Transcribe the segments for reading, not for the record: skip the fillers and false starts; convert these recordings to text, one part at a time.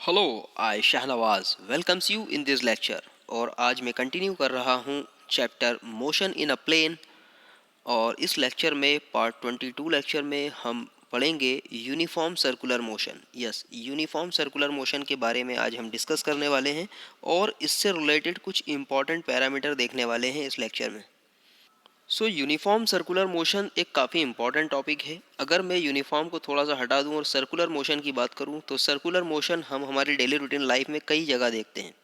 Hello, I Shahnawaz welcomes you in this lecture. और आज मैं कंटिन्यू कर रहा हूँ chapter motion in a plane. और इस लेक्चर में पार्ट 22 लेक्चर में हम पढ़ेंगे uniform circular motion. Yes, uniform circular motion के बारे में आज हम डिस्कस करने वाले हैं और इससे रिलेटेड कुछ इंपॉर्टेंट पैरामीटर देखने वाले हैं इस लेक्चर में। यूनिफॉर्म सर्कुलर मोशन एक काफ़ी इंपॉर्टेंट टॉपिक है। अगर मैं यूनिफॉर्म को थोड़ा सा हटा दूं और सर्कुलर मोशन की बात करूं तो सर्कुलर मोशन हम हमारी डेली रूटीन लाइफ में कई जगह देखते हैं।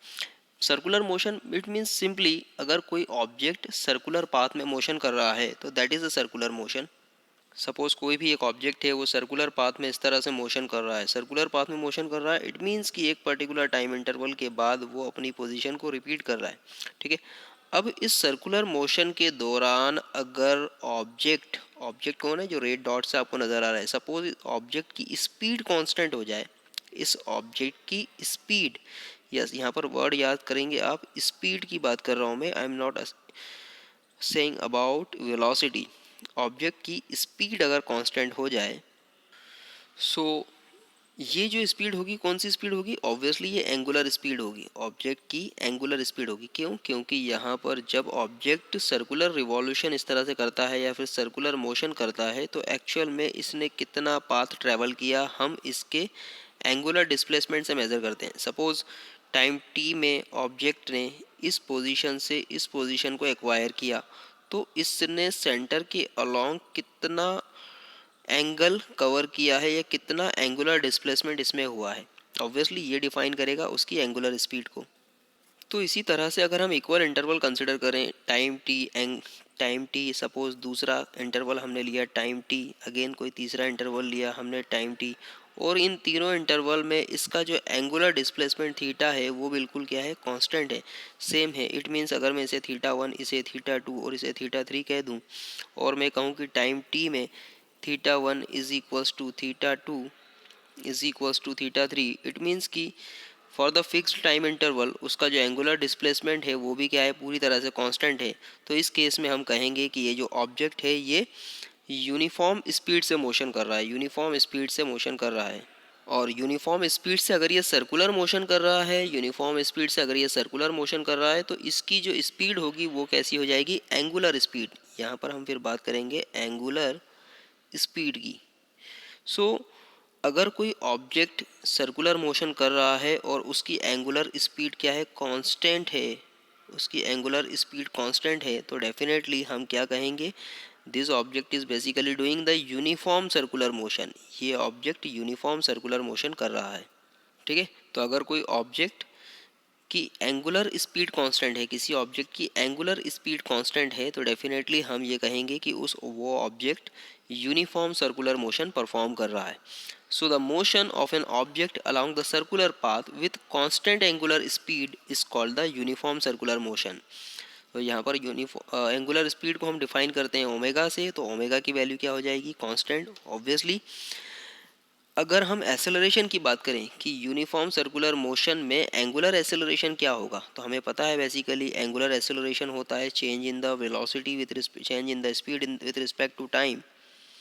Circular motion it means simply अगर कोई ऑब्जेक्ट सर्कुलर पाथ में मोशन कर रहा है तो that is a circular motion. Suppose कोई भी एक ऑब्जेक्ट है वो सर्कुलर पाथ में इस तरह से मोशन कर रहा है, सर्कुलर पाथ में मोशन कर रहा है, इट मीन्स कि एक पर्टिकुलर टाइम इंटरवल के बाद वो अपनी पोजीशन को रिपीट कर रहा है। ठीक है। अब इस सर्कुलर मोशन के दौरान अगर ऑब्जेक्ट ऑब्जेक्ट कौन है, जो रेड डॉट से आपको नज़र आ रहा है, सपोज ऑब्जेक्ट की स्पीड कांस्टेंट हो जाए, इस ऑब्जेक्ट की स्पीड, यस यहाँ पर वर्ड याद करेंगे आप, स्पीड की बात कर रहा हूँ मैं, I am not saying about velocity. Object की स्पीड अगर कांस्टेंट हो जाए, सो ये जो स्पीड होगी कौन सी स्पीड होगी, ऑब्वियसली ये एंगुलर स्पीड होगी, ऑब्जेक्ट की एंगुलर स्पीड होगी। क्यों? क्योंकि यहाँ पर जब ऑब्जेक्ट सर्कुलर रिवॉल्यूशन इस तरह से करता है या फिर सर्कुलर मोशन करता है तो एक्चुअल में इसने कितना पाथ ट्रेवल किया हम इसके एंगुलर डिस्प्लेसमेंट से मेज़र करते हैं। सपोज टाइम टी में ऑब्जेक्ट ने इस पोजीशन से इस पोजीशन को एक्वायर किया तो इसने सेंटर के अलोंग कितना एंगल कवर किया है या कितना एंगुलर डिस्प्लेसमेंट इसमें हुआ है, ऑब्वियसली ये डिफाइन करेगा उसकी एंगुलर स्पीड को। तो इसी तरह से अगर हम इक्वल इंटरवल कंसिडर करें, टाइम टी सपोज दूसरा इंटरवल हमने लिया टाइम टी, अगेन कोई तीसरा इंटरवल लिया हमने टाइम टी, और इन तीनों इंटरवल में इसका जो एंगुलर डिस्प्लेसमेंट थीटा है वो बिल्कुल क्या है, कांस्टेंट है, सेम है। इट मीन्स अगर मैं इसे थीटा वन, इसे थीटा टू और इसे थीटा थ्री कह दूं और मैं कहूँ कि टाइम टी में theta one is equals to theta two is equals to theta three, it means कि for the fixed time interval उसका जो एंगुलर डिस्प्लेसमेंट है वो भी क्या है, पूरी तरह से कांस्टेंट है। तो इस केस में हम कहेंगे कि ये जो ऑब्जेक्ट है ये यूनिफॉर्म स्पीड से मोशन कर रहा है, यूनिफॉर्म स्पीड से मोशन कर रहा है। और यूनिफॉर्म स्पीड से अगर ये सर्कुलर मोशन कर रहा है, यूनिफॉर्म स्पीड से अगर ये सर्कुलर मोशन कर रहा है तो इसकी जो स्पीड होगी वो कैसी हो जाएगी, एंगुलर स्पीड। यहाँ पर हम फिर बात करेंगे एंगुलर स्पीड की। सो अगर कोई ऑब्जेक्ट सर्कुलर मोशन कर रहा है और उसकी एंगुलर स्पीड क्या है, कांस्टेंट है, उसकी एंगुलर स्पीड कांस्टेंट है, तो डेफिनेटली हम क्या कहेंगे, this object is basically doing the uniform circular motion, ये ऑब्जेक्ट यूनिफॉर्म सर्कुलर मोशन कर रहा है। ठीक है। तो अगर कोई ऑब्जेक्ट की एंगुलर स्पीड कांस्टेंट है, किसी ऑब्जेक्ट की एंगुलर स्पीड कांस्टेंट है, तो डेफिनेटली हम ये कहेंगे कि वो object uniform circular motion perform कर रहा है। So the motion of an object along the circular path with constant angular speed is called the uniform circular motion. तो यहाँ पर एंगुलर स्पीड को हम डिफाइन करते हैं ओमेगा से, तो ओमेगा की वैल्यू क्या हो जाएगी, कांस्टेंट ऑब्वियसली। अगर हम एक्सेलरेशन की बात करें कि यूनिफॉर्म सर्कुलर मोशन में एंगुलर एक्सेलरेशन क्या होगा, तो हमें पता है बेसिकली एंगुलर एक्सेलरेशन होता है change in the velocity with change in the speed with respect to time.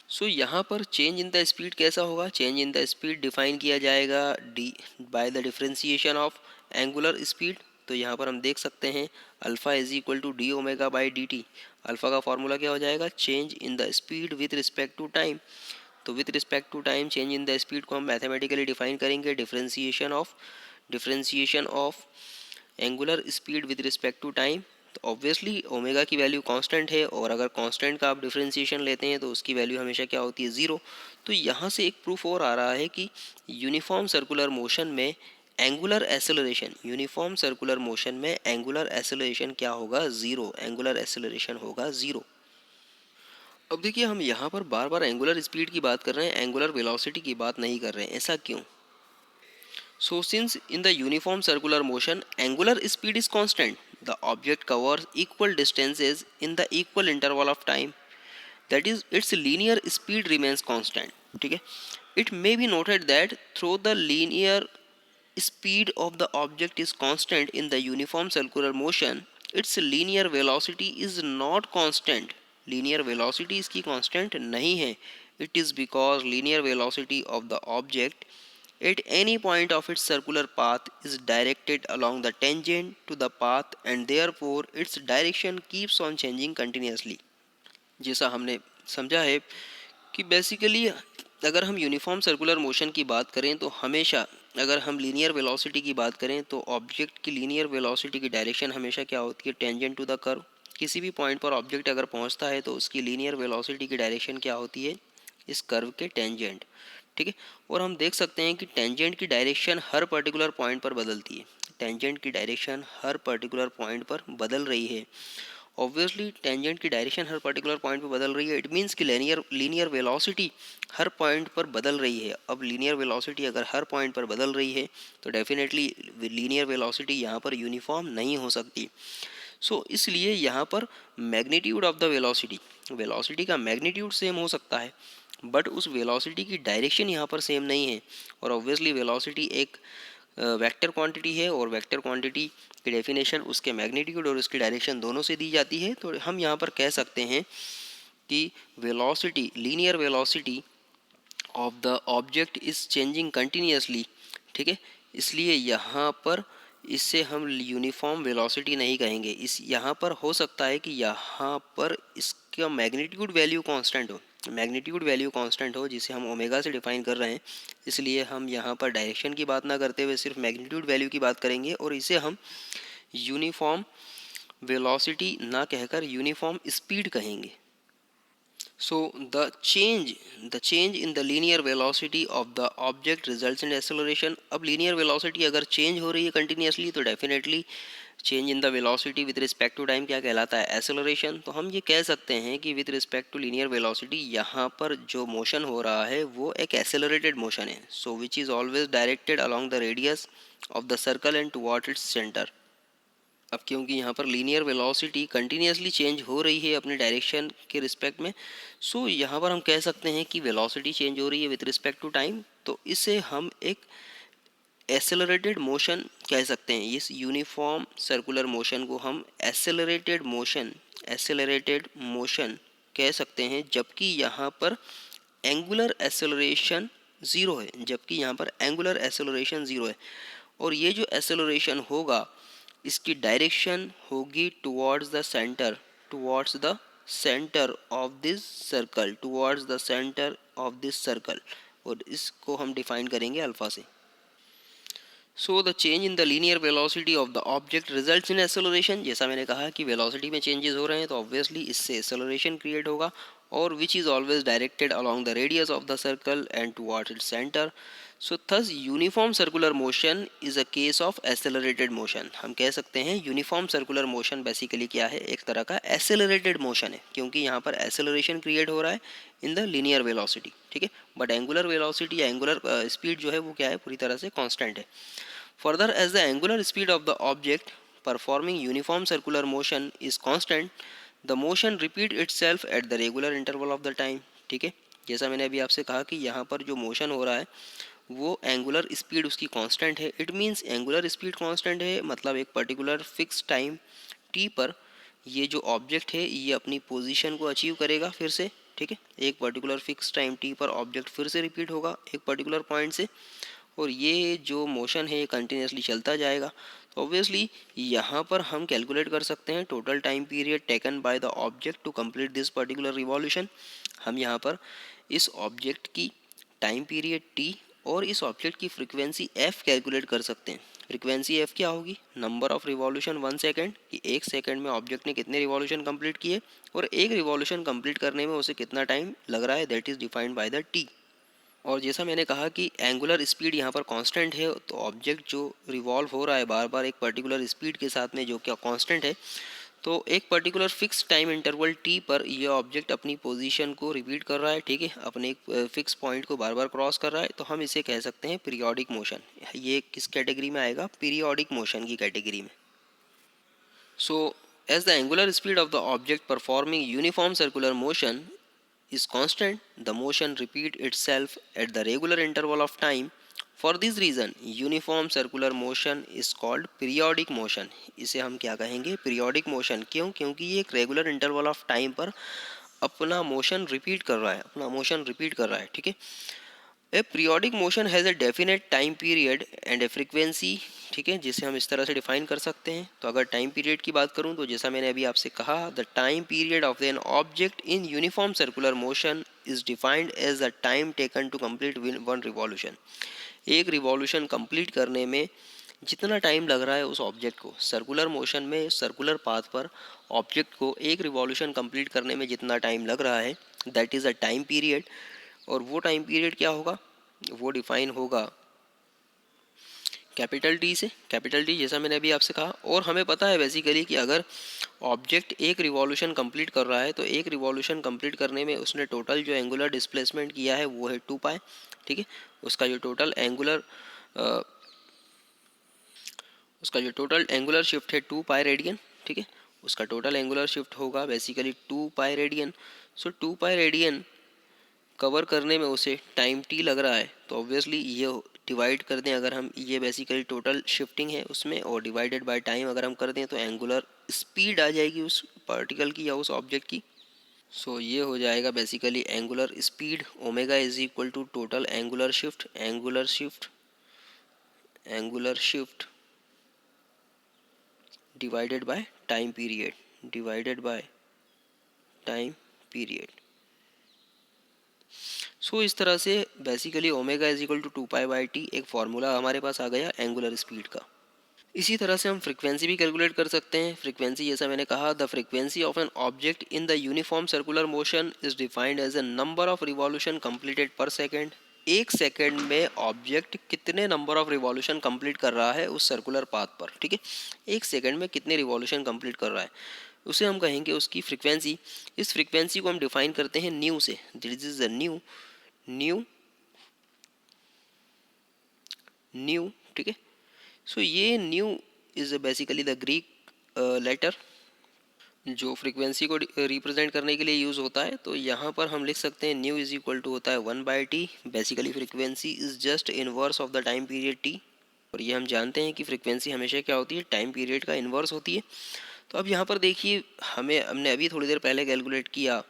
So यहाँ पर चेंज इन द स्पीड कैसा होगा, change in the speed define किया जाएगा d by the differentiation of angular speed. तो यहाँ पर हम देख सकते हैं alpha is equal to d omega by d t. Alpha का फॉर्मूला क्या हो जाएगा, change in the speed with respect to time. तो with respect to time change in the speed को हम मैथमेटिकली डिफाइन करेंगे differentiation of angular speed with respect to time. तो obviously omega की वैल्यू कांस्टेंट है और अगर कांस्टेंट का आप डिफरेंशिएशन लेते हैं तो उसकी वैल्यू हमेशा क्या होती है, ज़ीरो। तो यहाँ से एक प्रूफ और आ रहा है कि यूनिफॉर्म सर्कुलर मोशन में angular acceleration, uniform circular motion में एंगुलर एसेलरेशन क्या होगा, ज़ीरो, एंगुलर एसेलरेशन होगा ज़ीरो। अब देखिए हम यहाँ पर बार बार एंगुलर स्पीड की बात कर रहे हैं, एंगुलर वेलोसिटी की बात नहीं कर रहे हैं, ऐसा क्यों? So since in the uniform circular motion angular speed is constant, the object covers equal distances in the equal interval of time, that is its linear speed remains constant. ठीक है। It may be noted that though the linear speed of the object is constant in the uniform circular motion, its linear velocity is not constant. Linear velocity इसकी constant नहीं है. It is because linear velocity of the object at any point of its circular path is directed along the tangent to the path and therefore its direction keeps on changing continuously. जैसा हमने समझा है कि basically अगर हम uniform circular motion की बात करें तो हमेशा, अगर हम लीनियर वेलोसिटी की बात करें तो ऑब्जेक्ट की लीनियर वेलोसिटी की डायरेक्शन हमेशा क्या होती है, टेंजेंट टू द कर्व। किसी भी पॉइंट पर ऑब्जेक्ट अगर पहुंचता है तो उसकी लीनियर वेलोसिटी की डायरेक्शन क्या होती है, इस कर्व के टेंजेंट। ठीक है। और हम देख सकते हैं कि टेंजेंट की डायरेक्शन हर पर्टिकुलर पॉइंट पर बदलती है। टेंजेंट की डायरेक्शन हर पर्टिकुलर पॉइंट पर बदल रही है। ऑब्वियसली टेंजेंट की डायरेक्शन हर पर्टिकुलर पॉइंट पर बदल रही है, इट मीन्स कि लीनियर वेलोसिटी हर पॉइंट पर बदल रही है। अब लीनियर वेलोसिटी अगर हर पॉइंट पर बदल रही है तो डेफिनेटली लीनियर वेलोसिटी यहाँ पर यूनिफॉर्म नहीं हो सकती। इसलिए यहाँ पर magnitude of the velocity, velocity का मैग्नीट्यूड सेम हो सकता है बट उस वेलोसिटी की डायरेक्शन यहाँ पर सेम नहीं है। और ऑब्वियसली वेलोसिटी एक वेक्टर क्वांटिटी है और वेक्टर क्वांटिटी की डेफिनेशन उसके मैग्नीट्यूड और उसकी डायरेक्शन दोनों से दी जाती है। तो हम यहाँ पर कह सकते हैं कि velocity, linear velocity of the object is changing continuously. ठीक है। इसलिए यहाँ पर इससे हम यूनिफॉर्म वेलोसिटी नहीं कहेंगे। इस यहाँ पर हो सकता है कि यहाँ पर इसका मैग्नीट्यूड वैल्यू कांस्टेंट हो, मैग्नीट्यूड वैल्यू कांस्टेंट हो जिसे हम ओमेगा से डिफाइन कर रहे हैं। इसलिए हम यहाँ पर डायरेक्शन की बात ना करते हुए सिर्फ मैग्नीट्यूड वैल्यू की बात करेंगे और इसे हम यूनिफॉर्म वेलोसिटी ना कहकर यूनिफॉर्म स्पीड कहेंगे। So the change in the linear velocity of the object results in acceleration. अब linear velocity अगर change हो रही है continuously तो definitely change in the velocity with respect to time क्या कहलाता है, acceleration। तो हम ये कह सकते हैं कि with respect to linear velocity यहाँ पर जो motion हो रहा है वो एक accelerated motion है, so which is always directed along the radius of the circle and towards its center। अब क्योंकि यहाँ पर लीनियर वेलोसिटी कंटिन्यूसली चेंज हो रही है अपने डायरेक्शन के रिस्पेक्ट में, यहाँ पर हम कह सकते हैं कि वेलोसिटी चेंज हो रही है विद रिस्पेक्ट टू टाइम। तो इसे हम एक एसेलरेटेड मोशन कह सकते हैं। इस यूनिफॉर्म सर्कुलर मोशन को हम एसेलरेटेड मोशन कह सकते हैं, जबकि यहाँ पर एंगुलर एसेलरेशन ज़ीरो है, जबकि यहाँ पर एंगुलर एसेलरेशन ज़ीरो है। और ये जो एसेलरेशन होगा इसकी डायरेक्शन होगी towards the centre, towards the centre of this circle, towards the centre of this circle. और इसको हम डिफाइन करेंगे अल्फा से। So the change in the linear velocity of the object results in acceleration. जैसा मैंने कहा कि वेलोसिटी में चेंजेस हो रहे हैं तो ऑब्वियसली इससे एक्सेलरेशन क्रिएट होगा और which is always directed along the radius of the circle and towards its centre. So thus uniform circular motion is a case of accelerated motion. हम कह सकते हैं यूनिफॉर्म सर्कुलर मोशन बेसिकली क्या है, एक तरह का एसेलरेटेड मोशन है, क्योंकि यहाँ पर एसेलरेशन क्रिएट हो रहा है इन द लीनियर वेलोसिटी। ठीक है। बट एंगुलर वेलोसिटी या एंगुलर स्पीड जो है वो क्या है, पूरी तरह से कांस्टेंट है। Further, as the angular speed of the object performing uniform circular motion is constant, the motion repeat itself at the regular interval of the time। ठीक है। जैसा मैंने अभी आपसे कहा कि यहाँ पर जो मोशन हो रहा है वो एंगुलर स्पीड उसकी कांस्टेंट है। It means angular speed constant है, मतलब एक पर्टिकुलर फिक्स टाइम टी पर ये जो ऑब्जेक्ट है ये अपनी पोजीशन को अचीव करेगा फिर से। ठीक है। एक पर्टिकुलर फिक्स टाइम टी पर ऑब्जेक्ट फिर से रिपीट होगा एक पर्टिकुलर पॉइंट से, और ये जो मोशन है ये कंटिन्यूसली चलता जाएगा। तो ऑब्वियसली यहाँ पर हम कैलकुलेट कर सकते हैं total time period taken by the object to complete this particular revolution. हम यहाँ पर इस ऑब्जेक्ट की टाइम पीरियड टी और इस ऑब्जेक्ट की फ्रीक्वेंसी एफ कैलकुलेट कर सकते हैं। फ्रीक्वेंसी एफ क्या होगी, नंबर ऑफ रिवॉल्यूशन 1 सेकेंड, कि एक सेकेंड में ऑब्जेक्ट ने कितने रिवॉल्यूशन कंप्लीट किए और एक रिवॉल्यूशन कंप्लीट करने में उसे कितना टाइम लग रहा है, that is defined by the T. और जैसा मैंने कहा कि एंगुलर स्पीड यहाँ पर कांस्टेंट है, तो ऑब्जेक्ट जो रिवॉल्व हो रहा है बार बार एक पर्टिकुलर स्पीड के साथ में जो क्या कांस्टेंट है, तो एक particular fix time interval T पर ये ऑब्जेक्ट अपनी पोजीशन को रिपीट कर रहा है। ठीक है। अपने एक फिक्स पॉइंट को बार बार क्रॉस कर रहा है, तो हम इसे कह सकते हैं पीरियोडिक मोशन। ये किस कैटेगरी में आएगा, पीरियोडिक मोशन की कैटेगरी में। So as the angular speed of the object performing uniform circular motion is constant, the motion repeat itself at the regular interval of time. For this reason, uniform circular motion is called periodic motion। इसे हम क्या कहेंगे, periodic motion। क्यों, क्योंकि ये एक regular interval of time पर अपना मोशन रिपीट कर रहा है, अपना मोशन रिपीट कर रहा है। ठीक है। ए periodic motion has a definite time period and A frequency, ठीक है, जिसे हम इस तरह से डिफाइन कर सकते हैं। तो अगर टाइम पीरियड की बात करूं तो जैसा मैंने अभी आपसे कहा, the time period of an object in uniform circular motion is defined as the time taken to complete one revolution. एक रिवॉल्यूशन कंप्लीट करने में जितना टाइम लग रहा है उस ऑब्जेक्ट को, सर्कुलर मोशन में सर्कुलर पाथ पर ऑब्जेक्ट को एक रिवॉल्यूशन कंप्लीट करने में जितना टाइम लग रहा है, that is a time period. और वो टाइम पीरियड क्या होगा, वो डिफाइन होगा कैपिटल टी से। कैपिटल टी जैसा मैंने अभी आपसे कहा, और हमें पता है बेसिकली कि अगर ऑब्जेक्ट एक रिवॉल्यूशन कंप्लीट कर रहा है तो एक रिवॉल्यूशन कंप्लीट करने में उसने टोटल जो एंगुलर डिस्प्लेसमेंट किया है वो है 2 पाई, ठीक है। उसका जो टोटल एंगुलर उसका जो टोटल एंगुलर शिफ्ट है 2 पाई रेडियन, ठीक है। उसका टोटल एंगुलर शिफ्ट होगा बेसिकली 2 पाई रेडियन। सो 2 पाई रेडियन कवर करने में उसे टाइम टी लग रहा है, तो ऑब्वियसली ये डिवाइड कर दें अगर हम, ये बेसिकली टोटल शिफ्टिंग है उसमें, और डिवाइडेड बाय टाइम अगर हम कर दें तो एंगुलर स्पीड आ जाएगी उस पार्टिकल की या उस ऑब्जेक्ट की। सो ये हो जाएगा basically angular speed omega is equal to total angular shift divided by time period. So इस तरह से basically omega is equal to 2 pi t एक फार्मूला हमारे पास आ गया एंगुलर स्पीड का। इसी तरह से हम फ्रीक्वेंसी भी कैलकुलेट कर सकते हैं। फ्रीक्वेंसी जैसा मैंने कहा, the frequency of an object in the uniform circular motion is defined as a number of revolution completed per second. एक सेकेंड में ऑब्जेक्ट कितने नंबर ऑफ रिवॉल्यूशन कंप्लीट कर रहा है उस सर्कुलर पाथ पर, ठीक है। एक सेकेंड में कितने रिवॉल्यूशन कंप्लीट कर रहा है उसे हम कहेंगे उसकी फ्रीक्वेंसी। इस फ्रीक्वेंसी को हम डिफाइन करते हैं न्यू से। This is the nu nu, ठीक है। सो ये nu is basically the Greek letter जो फ्रीक्वेंसी को रिप्रेजेंट करने के लिए यूज़ होता है। तो यहाँ पर हम लिख सकते हैं न्यू इज इक्वल टू होता है 1/t। Basically frequency is just inverse of the time period T. और ये हम जानते हैं कि फ्रीक्वेंसी हमेशा क्या होती है, टाइम पीरियड का इन्वर्स होती है। तो अब यहाँ पर देखिए, हमने अभी थोड़ी देर पहले कैलकुलेट किया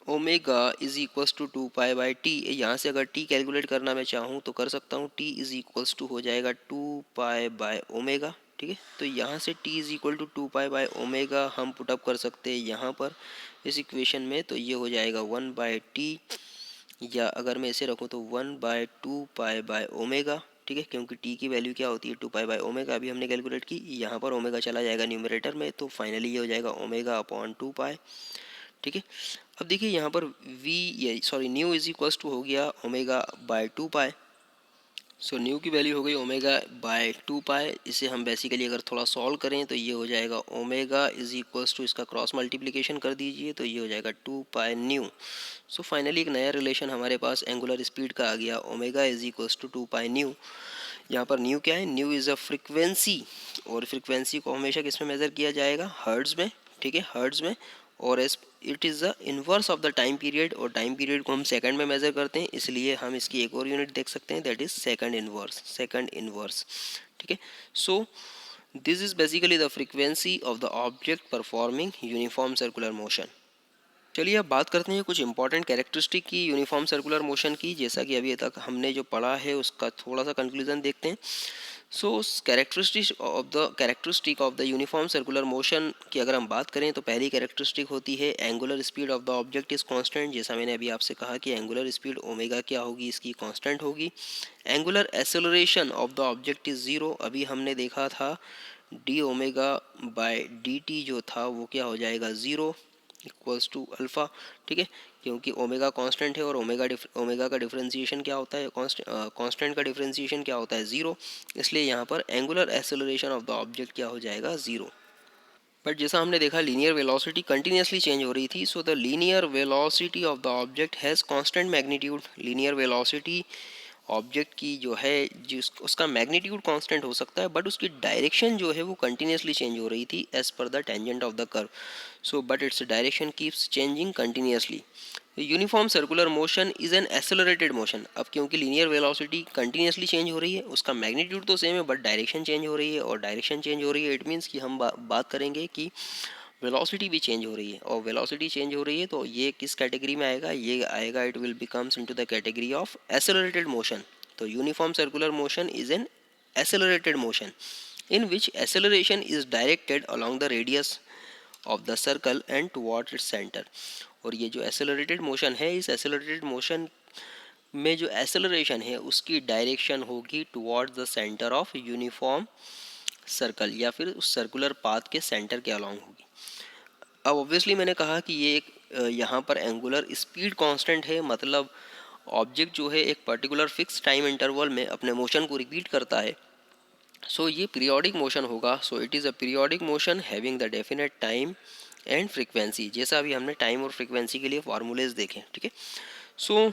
ओमेगा इज इक्वल्स टू 2 पाई/टी। यहाँ से अगर टी कैलकुलेट करना मैं चाहूँ तो कर सकता हूँ। टी इज इक्वल्स टू हो जाएगा 2 पाई/ओमेगा, ठीक है। तो यहाँ से टी इज इक्वल टू 2 पाई/ओमेगा हम पुटअप कर सकते हैं यहाँ पर इस इक्वेशन में। तो ये हो जाएगा 1/t, या अगर मैं इसे रखूँ तो 1/2 पाई/ओमेगा, ठीक है, क्योंकि टी की वैल्यू क्या होती है 2 पाई/ओमेगा अभी हमने कैलकुलेट की। यहाँ पर ओमेगा चला जाएगा न्यूमरेटर में, तो फाइनली ये हो जाएगा ओमेगा अपॉन 2 पाई, ठीक है। अब देखिए यहाँ पर न्यू इज इक्वल्स टू हो गया ओमेगा/2 पाई। सो न्यू की वैल्यू हो गई ओमेगा/2 पाई। इसे हम बेसिकली अगर थोड़ा सॉल्व करें तो ये हो जाएगा ओमेगा इज इक्वल्स टू, इसका क्रॉस मल्टीप्लिकेशन कर दीजिए तो ये हो जाएगा 2 पाई न्यू। सो फाइनली एक नया रिलेशन हमारे पास एंगुलर स्पीड का आ गया, omega is equals to 2 pi nu. यहाँ पर न्यू क्या है, न्यू इज़ अ फ्रिक्वेंसी, और फ्रिक्वेंसी को हमेशा किस में मेज़र किया जाएगा, हर्ट्ज़ में, ठीक है, हर्ट्ज़ में। और S it is the inverse of the time period, और टाइम पीरियड को हम सेकंड में मेज़र करते हैं, इसलिए हम इसकी एक और यूनिट देख सकते हैं, दैट इज़ सेकंड इन्वर्स, ठीक है। So this is basically the frequency of the object performing uniform circular motion. चलिए अब बात करते हैं कुछ इंपॉर्टेंट कैरेक्टरिस्टिक की यूनिफॉर्म सर्कुलर मोशन की। जैसा कि अभी तक हमने जो पढ़ा है उसका थोड़ा सा कंक्लूजन देखते हैं। So characteristic of the uniform circular motion की अगर हम बात करें तो पहली कैरेक्टरिस्टिक होती है angular speed of the object is constant. जैसा मैंने अभी आपसे कहा कि एंगुलर स्पीड ओमेगा क्या होगी, इसकी कांस्टेंट होगी। Angular acceleration of the object is zero. अभी हमने देखा था d/dt जो था वो क्या हो जाएगा, ज़ीरो इक्वल्स टू अल्फ़ा, ठीक है, क्योंकि ओमेगा कांस्टेंट है और ओमेगा का डिफरेंशिएशन क्या होता है, कांस्टेंट का डिफरेंशिएशन क्या होता है, ज़ीरो। इसलिए यहाँ पर angular acceleration of the object क्या हो जाएगा, ज़ीरो। बट जैसा हमने देखा लीनियर वेलोसिटी कंटिन्यूसली चेंज हो रही थी। So the linear velocity of the object has constant magnitude. Linear velocity object की जो है, जिस उसका मैग्नीट्यूड कांस्टेंट हो सकता है, बट उसकी डायरेक्शन जो है वो कंटिन्यूसली चेंज हो रही थी as per the tangent of the curve. So but its direction keeps changing continuously. Uniform circular motion is an accelerated motion. अब क्योंकि लीनियर वेलोसिटी कंटिन्यूसली चेंज हो रही है, उसका मैग्नीट्यूड तो सेम है बट डायरेक्शन चेंज हो रही है, और डायरेक्शन चेंज हो रही है इट मीन्स कि हम बात करेंगे कि वेलोसिटी भी चेंज हो रही है, और वेलोसिटी चेंज हो रही है तो ये किस कैटेगरी में आएगा, ये आएगा, it will becomes into the category of accelerated motion. तो uniform circular motion is an accelerated motion in which acceleration is directed along the radius of the circle and towards its center। और ये जो accelerated motion है, इस accelerated motion में जो acceleration है उसकी डायरेक्शन होगी towards the centre of uniform circle, या फिर उस सर्कुलर पाथ के सेंटर के अलॉन्ग होगी। अब ऑब्वियसली मैंने कहा कि ये एक यहाँ पर एंगुलर स्पीड कांस्टेंट है, मतलब ऑब्जेक्ट जो है एक पर्टिकुलर फिक्स टाइम इंटरवल में अपने मोशन को रिपीट करता है। सो ये पीरियोडिक मोशन होगा। So it is a periodic motion having the definite time and frequency, जैसा अभी हमने टाइम और फ्रीक्वेंसी के लिए फार्मूलेज देखे, ठीक है। So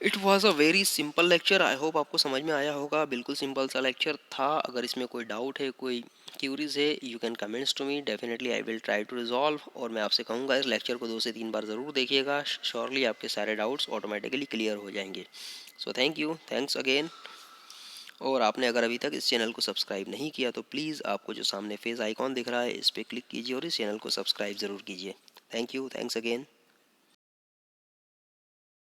it was a very simple lecture, I hope आपको समझ में आया होगा। बिल्कुल सिंपल सा लेक्चर था। अगर इसमें कोई डाउट है, कोई क्यूरीज है, you can comments to me, definitely I will try to resolve. और मैं आपसे कहूँगा इस लेक्चर को 2 से 3 बार ज़रूर देखिएगा, श्योरली आपके सारे डाउट्स ऑटोमेटिकली क्लियर हो जाएंगे। So thank you, thanks again. और आपने अगर अभी तक इस चैनल को सब्सक्राइब नहीं किया तो प्लीज़ आपको जो सामने फेस आइकॉन दिख रहा है इस पर क्लिक कीजिए और इस चैनल को सब्सक्राइब ज़रूर कीजिए। Thank you, thanks again.